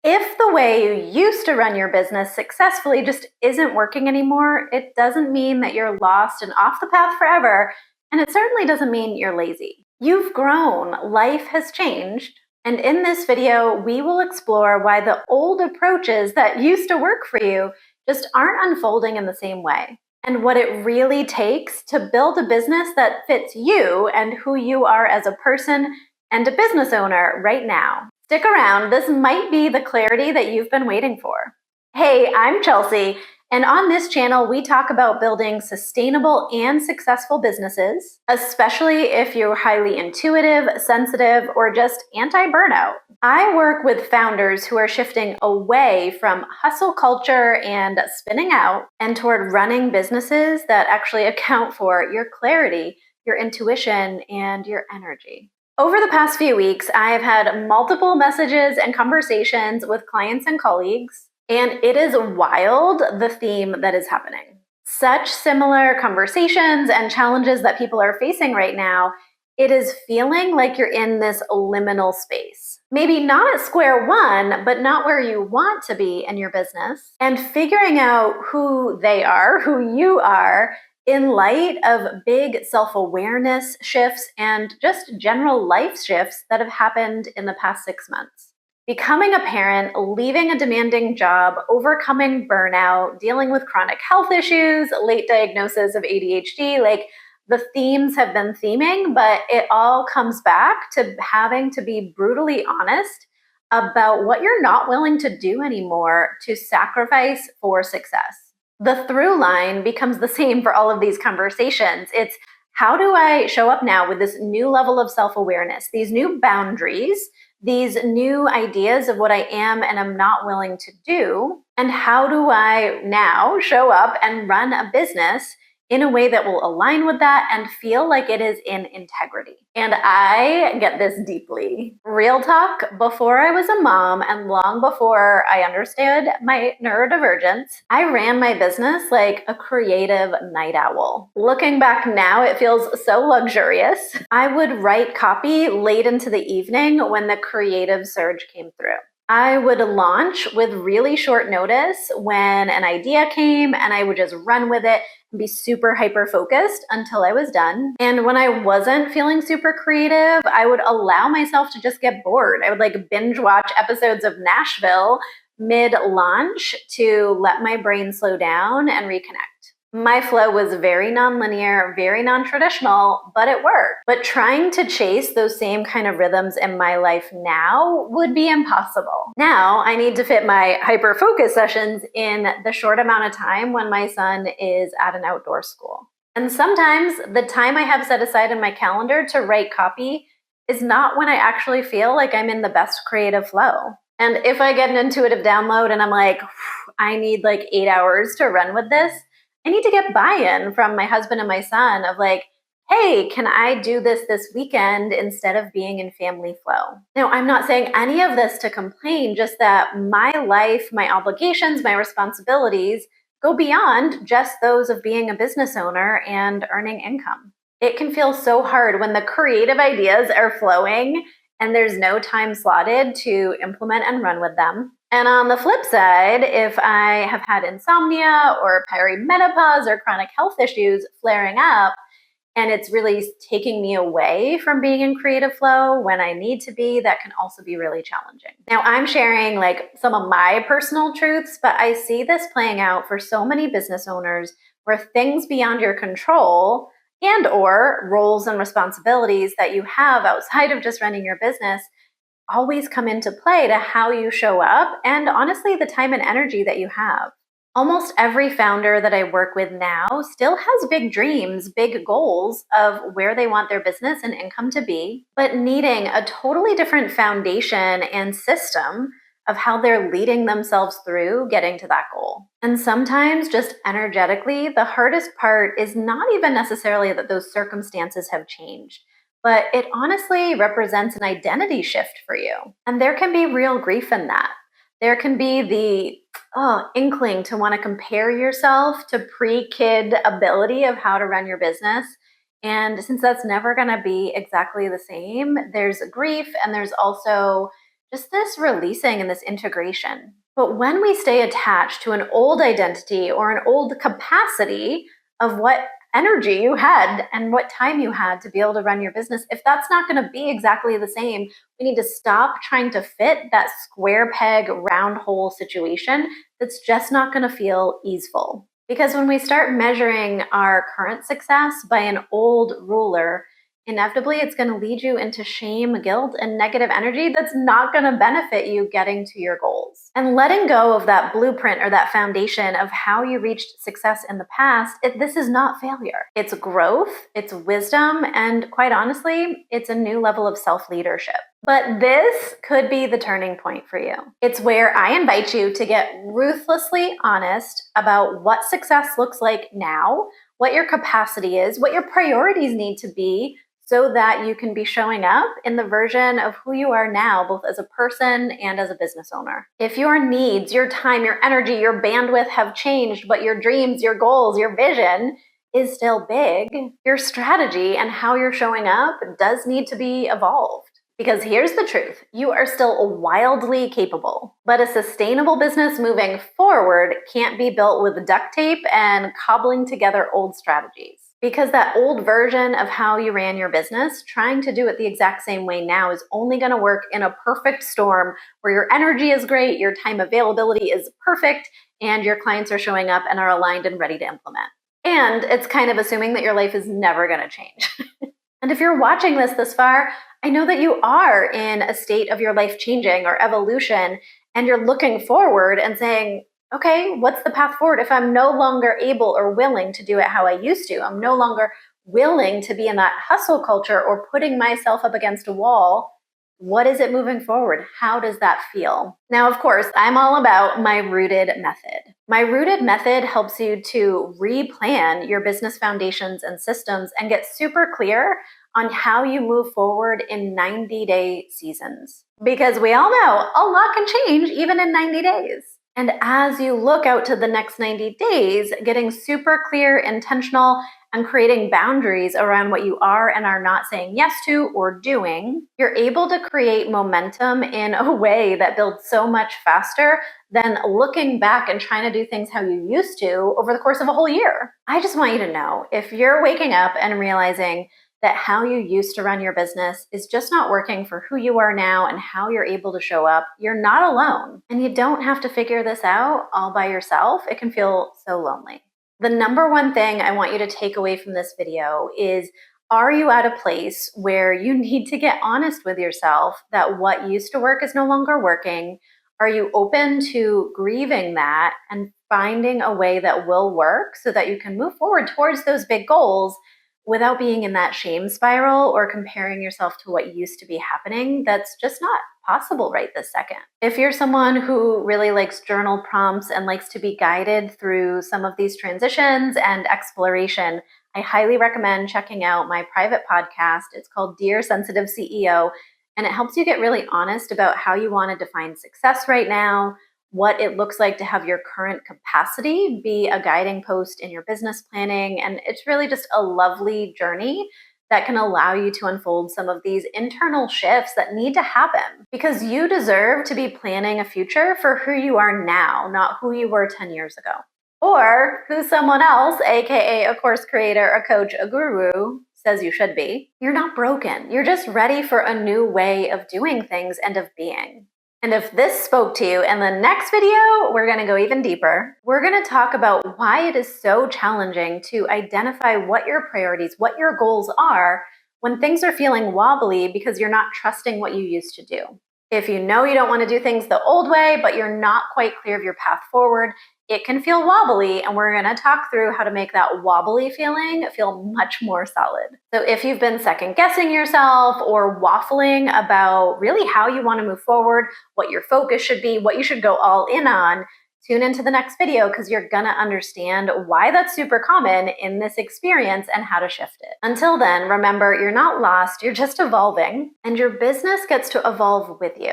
If the way you used to run your business successfully just isn't working anymore, it doesn't mean that you're lost and off the path forever, and it certainly doesn't mean you're lazy. You've grown, life has changed, and in this video, we will explore why the old approaches that used to work for you just aren't unfolding in the same way, and what it really takes to build a business that fits you and who you are as a person and a business owner right now. Stick around, this might be the clarity that you've been waiting for. Hey, I'm Chelsea, and on this channel, we talk about building sustainable and successful businesses, especially if you're highly intuitive, sensitive, or just anti-burnout. I work with founders who are shifting away from hustle culture and spinning out and toward running businesses that actually account for your clarity, your intuition, and your energy. Over the past few weeks, I've had multiple messages and conversations with clients and colleagues, and it is wild the theme that is happening. Such similar conversations and challenges that people are facing right now, it is feeling like you're in this liminal space. Maybe not at square one, but not where you want to be in your business, and figuring out who they are, who you are, in light of big self-awareness shifts and just general life shifts that have happened in the past 6 months. Becoming a parent, leaving a demanding job, overcoming burnout, dealing with chronic health issues, late diagnosis of ADHD, like the themes have been theming, but it all comes back to having to be brutally honest about what you're not willing to do anymore to sacrifice for success. The through line becomes the same for all of these conversations. It's how do I show up now with this new level of self-awareness, these new boundaries, these new ideas of what I am and am not willing to do, and how do I now show up and run a business in a way that will align with that and feel like it is in integrity. And I get this deeply. Real talk, before I was a mom and long before I understood my neurodivergence, I ran my business like a creative night owl. Looking back now, it feels so luxurious. I would write copy late into the evening when the creative surge came through. I would launch with really short notice when an idea came, and I would just run with it and be super hyper focused until I was done. And when I wasn't feeling super creative, I would allow myself to just get bored. I would like binge watch episodes of Nashville mid-launch to let my brain slow down and reconnect. My flow was very non-linear, very non-traditional, but it worked. But trying to chase those same kind of rhythms in my life now would be impossible. Now I need to fit my hyper-focus sessions in the short amount of time when my son is at an outdoor school. And sometimes the time I have set aside in my calendar to write copy is not when I actually feel like I'm in the best creative flow. And if I get an intuitive download and I'm like, I need like 8 hours to run with this, I need to get buy-in from my husband and my son of like, hey, can I do this weekend instead of being in family flow? Now, I'm not saying any of this to complain, just that my life, my obligations, my responsibilities go beyond just those of being a business owner and earning income. It can feel so hard when the creative ideas are flowing and there's no time slotted to implement and run with them. And on the flip side, if I have had insomnia or perimenopause or chronic health issues flaring up, and it's really taking me away from being in creative flow when I need to be, that can also be really challenging. Now, I'm sharing like some of my personal truths, but I see this playing out for so many business owners where things beyond your control and or roles and responsibilities that you have outside of just running your business always come into play to how you show up and honestly the time and energy that you have. Almost every founder that I work with now still has big dreams, big goals of where they want their business and income to be, but needing a totally different foundation and system of how they're leading themselves through getting to that goal. And sometimes just energetically, the hardest part is not even necessarily that those circumstances have changed, but it honestly represents an identity shift for you. And there can be real grief in that. There can be the inkling to want to compare yourself to pre-kid ability of how to run your business. And since that's never going to be exactly the same, there's grief and there's also just this releasing and this integration. But when we stay attached to an old identity or an old capacity of what energy you had and what time you had to be able to run your business, if that's not going to be exactly the same, we need to stop trying to fit that square peg, round hole situation that's just not going to feel easeful. Because when we start measuring our current success by an old ruler, inevitably it's going to lead you into shame, guilt, and negative energy that's not going to benefit you getting to your goals. And letting go of that blueprint or that foundation of how you reached success in the past, this is not failure. It's growth, it's wisdom, and quite honestly, it's a new level of self-leadership. But this could be the turning point for you. It's where I invite you to get ruthlessly honest about what success looks like now, what your capacity is, what your priorities need to be, so that you can be showing up in the version of who you are now, both as a person and as a business owner. If your needs, your time, your energy, your bandwidth have changed, but your dreams, your goals, your vision is still big, your strategy and how you're showing up does need to be evolved. Because here's the truth, you are still wildly capable, but a sustainable business moving forward can't be built with duct tape and cobbling together old strategies. Because that old version of how you ran your business, trying to do it the exact same way now is only going to work in a perfect storm where your energy is great, your time availability is perfect, and your clients are showing up and are aligned and ready to implement. And it's kind of assuming that your life is never going to change. And if you're watching this far, I know that you are in a state of your life changing or evolution, and you're looking forward and saying, okay, what's the path forward if I'm no longer able or willing to do it how I used to? I'm no longer willing to be in that hustle culture or putting myself up against a wall. What is it moving forward? How does that feel? Now, of course, I'm all about my rooted method. My rooted method helps you to replan your business foundations and systems and get super clear on how you move forward in 90-day seasons. Because we all know a lot can change even in 90 days. And as you look out to the next 90 days, getting super clear, intentional, and creating boundaries around what you are and are not saying yes to or doing, you're able to create momentum in a way that builds so much faster than looking back and trying to do things how you used to over the course of a whole year. I just want you to know, if you're waking up and realizing that how you used to run your business is just not working for who you are now and how you're able to show up, you're not alone. And you don't have to figure this out all by yourself. It can feel so lonely. The number one thing I want you to take away from this video is, are you at a place where you need to get honest with yourself that what used to work is no longer working? Are you open to grieving that and finding a way that will work so that you can move forward towards those big goals without being in that shame spiral or comparing yourself to what used to be happening that's just not possible right this second? If you're someone who really likes journal prompts and likes to be guided through some of these transitions and exploration, I highly recommend checking out my private podcast. It's called Dear Sensitive CEO, and it helps you get really honest about how you want to define success right now, what it looks like to have your current capacity be a guiding post in your business planning. And it's really just a lovely journey that can allow you to unfold some of these internal shifts that need to happen, because you deserve to be planning a future for who you are now, not who you were 10 years ago, or who someone else, aka a course creator, a coach, a guru, says you should be. You're not broken. You're just ready for a new way of doing things and of being. And if this spoke to you, in the next video, we're going to go even deeper. We're going to talk about why it is so challenging to identify what your priorities, what your goals are when things are feeling wobbly because you're not trusting what you used to do. If you know you don't want to do things the old way, but you're not quite clear of your path forward, it can feel wobbly, and we're going to talk through how to make that wobbly feeling feel much more solid. So if you've been second guessing yourself or waffling about really how you want to move forward, what your focus should be, what you should go all in on, tune into the next video, because you're going to understand why that's super common in this experience and how to shift it. Until then, remember, you're not lost, you're just evolving, and your business gets to evolve with you.